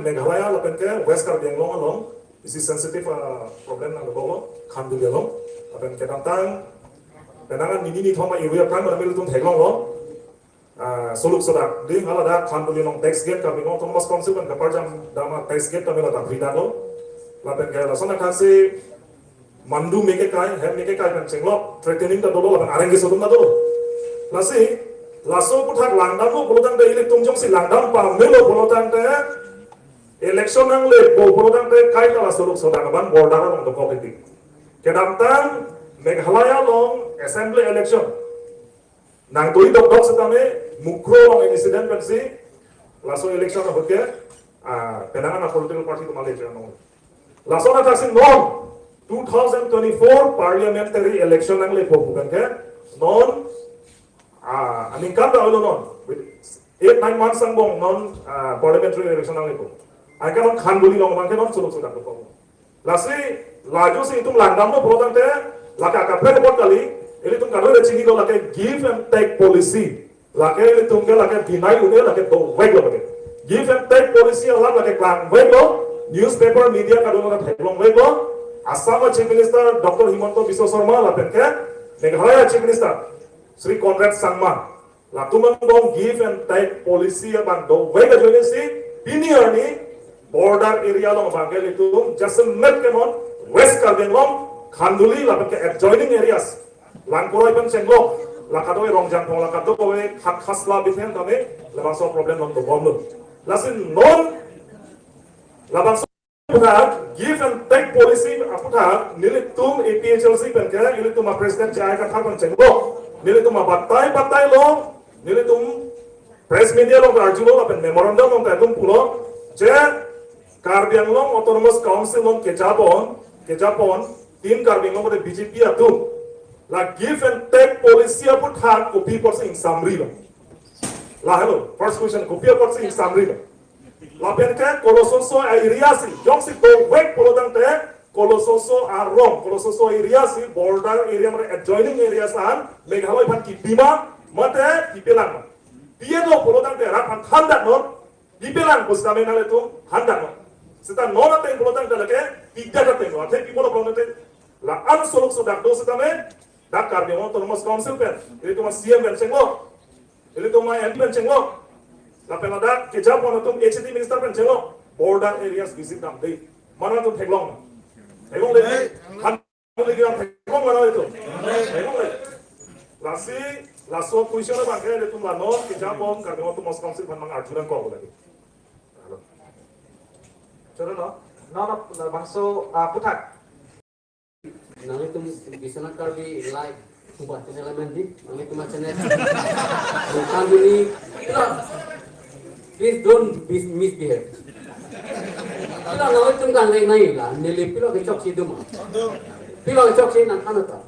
Meghalaya lapen ke West Karbi Anglong along isi sensitive problem nang bolo khandu gelong lapen ke tantang penangan nini thoma area prime ramil tum theglong lo soluk sodak ding alada khandu long tax gate Karbi Anglong Thomas Council kan kapar jam dama tax gate tamela ta frida lo lapen ke lasona khasi mandu meke kai hem meke kai kan chenglok threatening ta dolo lapen arenge sodum na dolo lasi laso puthak langdam lo bolotang de ile tungjong si langdam pa melo bolotang de election nang le bolotang de kai ta laso lok sodang ban border long do kopiti kedam tang Meghalaya long assembly election nang doi dok dok setame mukro long incident pensi laso election na hoke penangan political party to Malaysia no laso na tasin non 2024 parliamentary election nang le bukan ke non aning kan dah non 8-9 months sangbong non parliamentary election nang lepo ai kan khan buli long bangke non suluk sudah ko lasi laju si itum landam no bolotang te laka ka phe report kali eli tum kalo re chini do lake give and take policy lake eli tum ke lake deny une lake do wait lo lake give and take policy ala lake klang wait lo newspaper media ka do na thailong wait lo Assam Chief Minister Dr. Himanto Biswa Sarma lapen ke Meghalaya Chief Minister Sri Conrad Sangma latumang dong give and take policy ban do wega joine si pinier ni border area long bangel itu Jaisalmer kenon West Karbi Anglong Khanduli lapen ke adjoining areas langkoroi pen chenglok lakadoi rongjang thong lakado kowe khat khasla bithen tame labang so problem long do bomno lasin non labang give and take policy aputha nilitum APHLC pen ke nilitum president jai ka thakon chenglok nilitum batai lo nilitum press media lo arjulo lapen memorandum lo tatum pulo je Karbi Anglong Autonomous Council lo kejapon tin Karbi Anglong de BJP atum la give and take policy aput hak kopi porsi summary la hello first question kopi porsi summary la pen ke kolososo area si jong si to wek polodang te kolososo arong kolososo area si border area mare adjoining areas an Meghalaya phan ki bima mate kipelang pieno polodang te rak phan thandak non kipelang postame nale tu handak non sita non ate polodang te lake pigga te no ate pipolo polodang la an solok so dak do sitame dak Karbi Anglong Autonomous Council pen ini tu CM pen cenglo ini tu MP pen cenglo la pen ada kejapon tu HT minister pen cenglo border areas visit dam dei mana tu theglong Egong le kan le gian thekong mana itu egong le lasi laso question na bangke le tum lano kejapon Karbi Anglong Autonomous Council pan mang arjuran ko lagi Choro no no bangso puthak Nang itu bisa nak Karbi live buat channel mandi, nang itu macam ni. Bukan ini, please don't misbehave. Pilo nang itu kan lain lain lah, nili pilo kecok si duma. Pilo kecok si nang anu ta.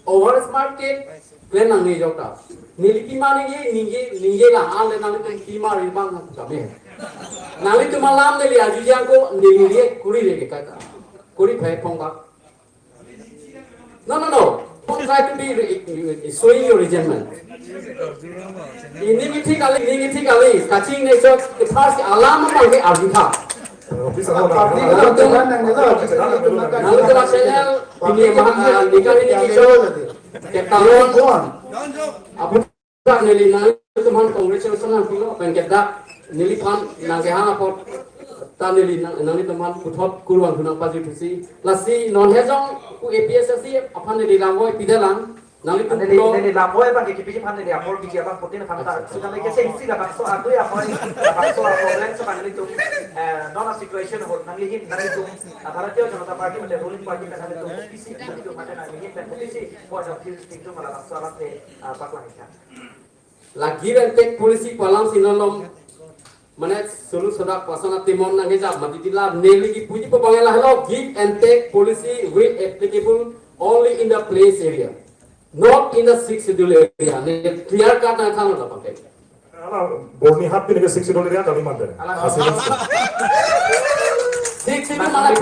Over market, kuen nang ni jauh. Nili kima ni lah, ale nang itu kima rimbang nang kami. Nang itu malam nili ajujan ko nili dia kuri dia kata. Kuri pay pongka. No. Don't try to be showing your resentment. Ini miti kali. Kacing ni so first alam apa ke arjita. Lalu tu channel ini nikah ini kisah. Ketalon. Apa tak nili nang teman congratulations nang pilo pengkedak nili pan nang kehang apa tanili nang teman puthop kurang guna pasi pusi lasi non hejong ku APSC apan ni langoi pidalang nang itu ni langoi bang kipiji pan ni apol kiji abang putin phanta sudah lagi sensi dah bangso aku ya apa bangso problem sekarang itu non situation hot nang ini nang itu Bharatiya Janata Party mate ruling party kan itu PC itu mate nang ini dan PC point of view itu malah bangso alate paklang itu lagi rentek polisi palang sinolom Manet sulu sodak pasana timon nang hijab matitila neli ki puji pabangela hello give and take policy will applicable only in the place area not in the six schedule area ne clear cut na thana da pakai ala borni hat pin ke 6 dollar ya kali mande six itu mana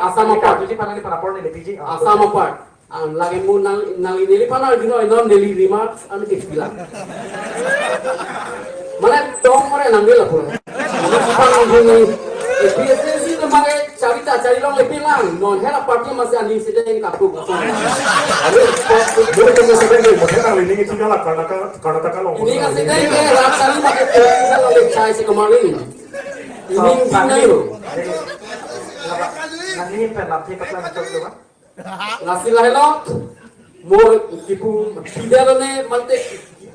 asam part jadi panali parapor ni lepiji asam part lagi mu nang neli panal dino non neli remarks anu ke bilang mana tong more nang dia lah PSSI lembaga cari long lebih lang, non hera parti masih andi sedang kapuk. Boleh kita sedang boleh nang ini kita lah karena long. Ini kan sedang ke rasa ni pakai kita long cai si kemarin. Ini gimana yo? Nang ini penalti kaplan macam tu kan? Nasi lahelo, mau tipu pialane mante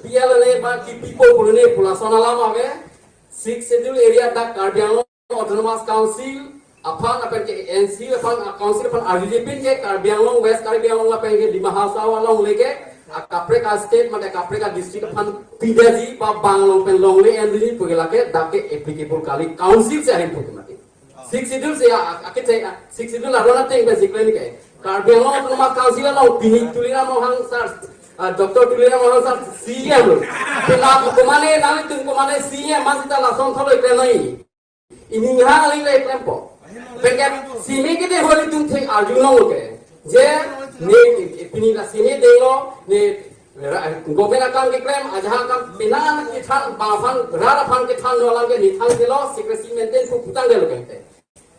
pialane ba tipu boleh pula sana lama ke? 6 schedule area tak Karbiang Autonomous Council apa ke NC apa council apa RDP ke Karbiang West Karbiang apa ke di Mahasawa long leke Kapreka state mate Kapreka district apa pidaji ba Banglong penlong le ND pugela ke dake applicable kali council se ahin pugela 6 schedule se akit se 6 schedule arona teng basically ke Karbiang Autonomous Council long pini tulira mo hang sar Dr. Tulira mo sar CM pina kumane nami tung kumane CM masih ta lason tholo ikrenai ini hal ini lagi tempo. Pengen sini kita boleh tunggu arjuna oke. Je ne ini lah sini dengo ne government akan klaim aja kan pinang kita bahkan rara pan kita nolang ke nithang delo secrecy maintain ku putang delo kente.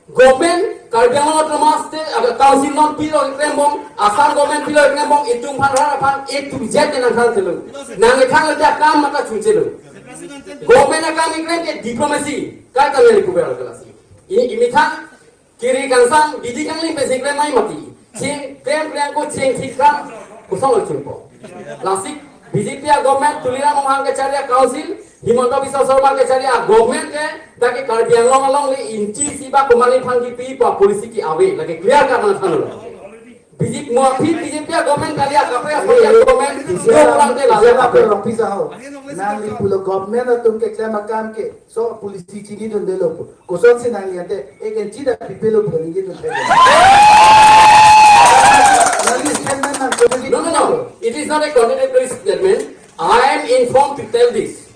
Government Karbiang Autonomous ada council non pilo klaim bom asal government pilo klaim bom itu pan rara pan itu jet nang thang delo. Nang thang ada kam mata chuchelo. Government akan klaim ke diplomasi काय करने को बेरा केला ini imitan kiri kansang biji kang lim basic mai mati ching krem ko ching thikam kusong chimpo lasik BJP government tulira mohang ke charia council Himanta Biswa Sarma ke charia government ke dake Karbiang long along le inci siba kumali phangi pi pa polisi ki awe lage clear karna thanu BJP muafi BJP government kalia kapre government program te laze apa long pisa ho nang li pulo government atum ke klema kam ke so polisi chini don delo ko so se nang yate ek enchi da pipelo bani ke don No. It is not a contradictory statement. I am informed to tell this.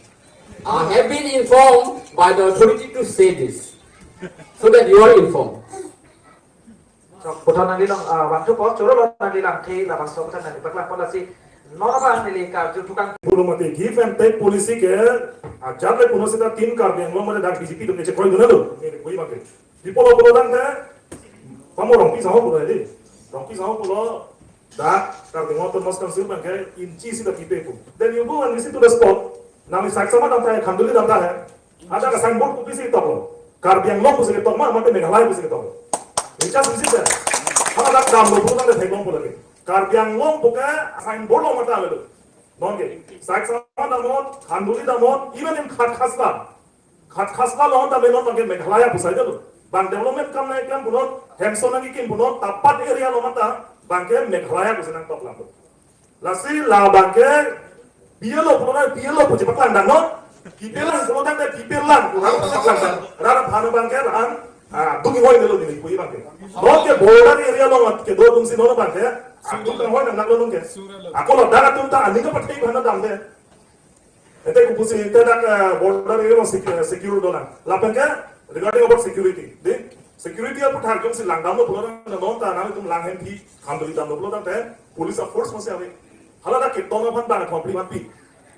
I have been informed by the authority to say this, so that you are informed. Putra nanti long waktu pos coro lo nanti lang kei lah pasok putra nanti bakla polisi normal nanti kar tukang Belum mati give and take polisi ke ajar le puno seta tim Karbiang long mana dak BJP tu kece koi guna lo. Ini koi makai. Di pulau dang te, kamu rompi sama pulau ini. Rompi sama pulau dak Karbiang Autonomous Council bangke inci sita pipe pun. Then you go and visit to the spot. Nami saksama dam ta hai, khanduli dam ta hai. Ada ka signboard kupi sih toko. Karbiang long pusi ke toko mah, mate Meghalaya pusi ke toko. Just visit there. Hana dak dam lo pulau dang te long pulau lagi. Karbiang long puka signboard long mata lagi. Nongke. Saksama damot, khanduli damot, even in Khatkasla long ta melon bangke Meghalaya pusai jalo. Bang development kam naik kan punot, Hemson lagi kim punot, tapat area lo mata. Bangke Meghalaya pusi nang top lampu. Lasi la bangke bielo puji paklan dan not kipelan kalau dan kipelan kurang paklan dan rara phanu bangke ran dungi hoi delo dini kui bangke not ke border area lo mat ke do tumsi no bangke aku kan hoi nang lo nungke aku lo dara tum ta aninga patai bhana dam de ete ku pusi ete dak border area lo secure do na la bangke regarding about security de security apu thak jong si langdam lo pulo na non ta na tum lang hem phi khanduli dam lo pulo dam te police force mo se ave hala da kitong ban bang kompli man pi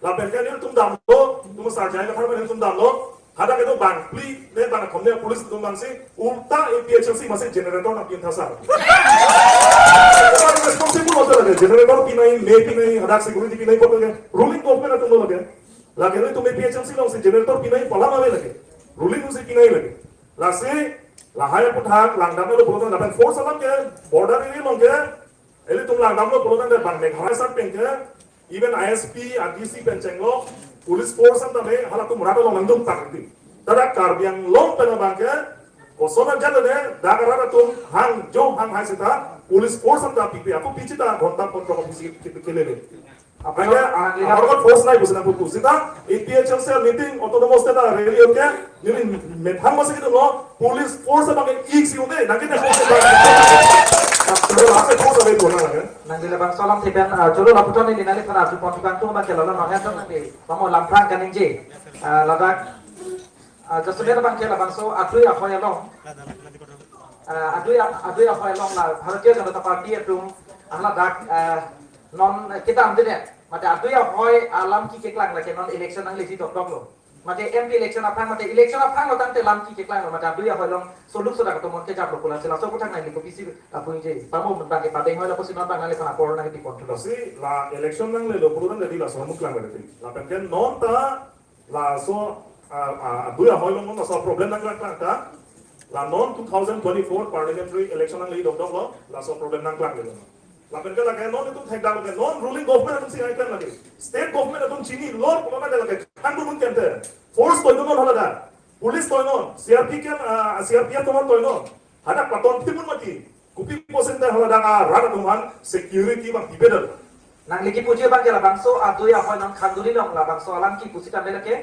la ben kan tum dam lo tum sa jai ka phar tum dam lo hada ke to bang pli ne bang khomne police tum bang si ulta APHC mase generator na pin thasa responsible hote lage generator pi nahi me pi nahi hada security pi nahi ko ruling government tum lo lage tum APHC lo se generator pi nahi pala mave lage ruling se pi nahi lage la se la haya puthak langdam lo bodo na ben force alam ke border area lo ke eli tum langdam lo bodo na bang Meghalaya sat pengke even ISP RDC pencenglo police force anta me hala tum rado lo nandum takti tada Karbiang long pena bangke kosona jale ne dagara tum hang jo hang hai sita police force anta pipi aku pichita ghonta pon ko bisi kelele apanya agar force nai busna putu sita APHC meeting autonomous data rally oke nili methang mase kitu lo police force bangke ik si unde nakite nanti lebang solam tiban jolo laputan ini nanti karena tu pontukan tu macam lalu nongnya tu nanti kamu lamprang kan inji ladak justru lebang kira lebang so adui apa yang long adui apa yang long lah Bharatiya Janata Party itu ladak non kita ambil ya macam adui apa alam ki keklang lagi non election nang lisi top lo mate MP election apang mate election apang lo tante lam ki ke klang mate abui hoi long soluk soda ko monte jab lo kula sela so ko thang nai ko pisi apung je pamo mun ba ke padeng hoi lo posi non bang nale kana por na ke kon Lo si la election nang le lo pulutan jadi la so muk lang le la penken non ta la so dua hoi long non so problem nang lang ta la non 2024 parliamentary election nang le dong dong lo la so problem nang lang le la penken la ke non itu thek dang ke non ruling government atum si ai kan lagi state government atum chini lor ko ma de la ke kan mun kente force toy non hala da police toy non CRP ken CRP to man toy non hada paton timun mati kupi posen da hala da rana tuman security bang dibedal nang liki puji bang jela bangso adui hoi non khanduri long la bangso alam ki pusi tan le ke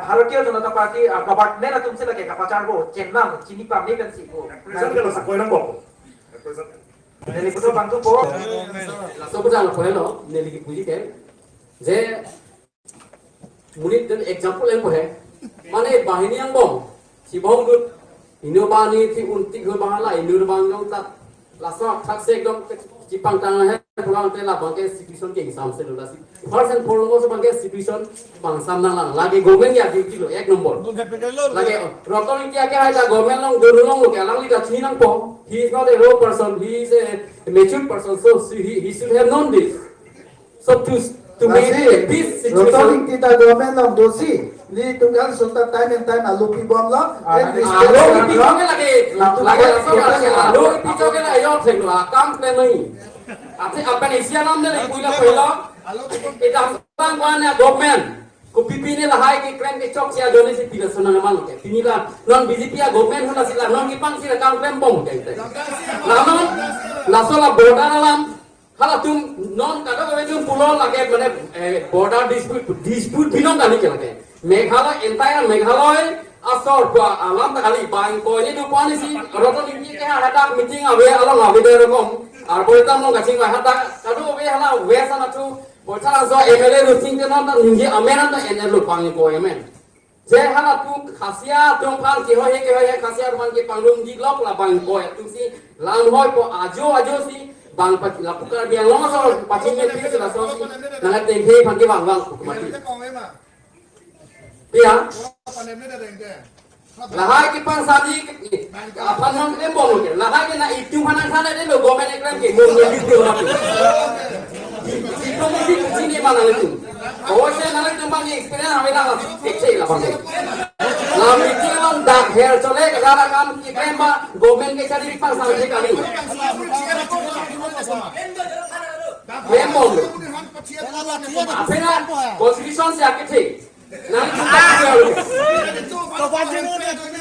ভারতীয় জনতা party government আতুম সে লাগে কাপাচার গো চেন্নাম চিনি পাবনি পেন্সি গো represent ke la sa koinang bok represent neli puto bangtu po so ko jang ko hello neli ki puji ke je munit den example en ko he mane bahini ang bom si bom gut inobani thi unti go bahala inur bang long ta la so thak se ekdom chipang tang he pulang te la bang ke situation ke hisab se la si first and foremost bang ke situation bang sam nang lang lagi government ya duty lo ek number lagi rotoling kya kya hai ta government long dulu long lo ke lang li da chinang po he is not a raw person he is a mature person so he should have known this so to make this situation Rotoling kita government ng dosi. Ni tunggal sultan time and time alupi bom lo. alo picho ke lagi so alo picho ke la yo theng lo kam pe nahi ate apan asia nam ne puila pehla eta bang wan government ko pipi ne lahai ke claim ke chok sia done si pila sona namal ke pinila non BJP ya government hona sila non ki pang sila kam claim bom ke ite naman lasola border alam hala tum non kada ko tum pulo lage mane border dispute binong kali ke lage meghalaya entire meghalaya asor ko alam ta kali bang ko ni du pani si roto ni ke hada meeting awe along awe de rokom ar boitam no gaching wa hada kadu awe hala we sana tu bochara so MLA ruting de non ta ningi amena ta NL pang ko emen je hala tu khasia tong pal ki ho he khasia man ki panglum di lok la bang ko tu si lang hoi po ajo si bang pa la pukar biang long so pachin me pi la so na te he phan ki bang mati Iya. Lahai ki pang sadi apan non em bom ke lahai ke na itu hanan khana de lo gomen ekran ke mo ni video na itu mesti sini mana itu oh se na le tumbang ni experience ame na ekse la bang la meeting on dak hair chole gara kam ki kremba gomen ke sadi pang sadi kali em bom apena constitution se akete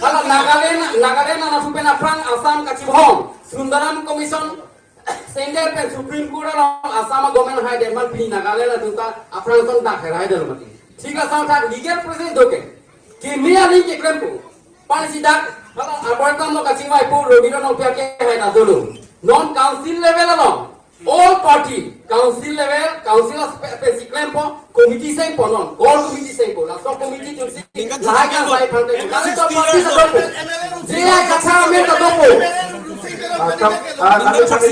Kalau Nagaland na supen Afran Assam Kachibhong Sundaram Commission Sender pen Supreme Court Assam government hai Denmark pini Nagaland na tunka Afran son dak hai dal mati ठीक है साथ legal process दोगे कि मिया नहीं के क्रम को पानी सीधा kalau abortam lo kachimai po robino no pya ke hai na dolo non council level along all party council level council specific claim po committee sen po non all committee sen po la so committee tu si lahai kan sai phante kali to party sa do je ai katha me to do po lalu kami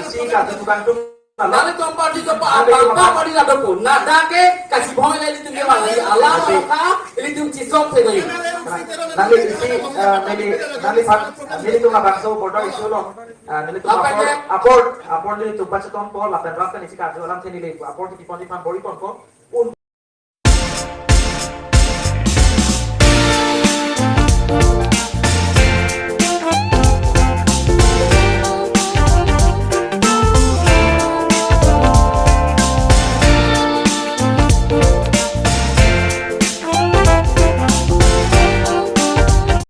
isi kata tukang tu nale to party to pa party la do po na da ke kasi bhong le tu ke wala ala tha ili tu chisok se goi nanti isi nili tu bangso border issue lo nili tu apor nili tu baca ton po lapan rakan isi kata alam sini le apor di pon bori pon ko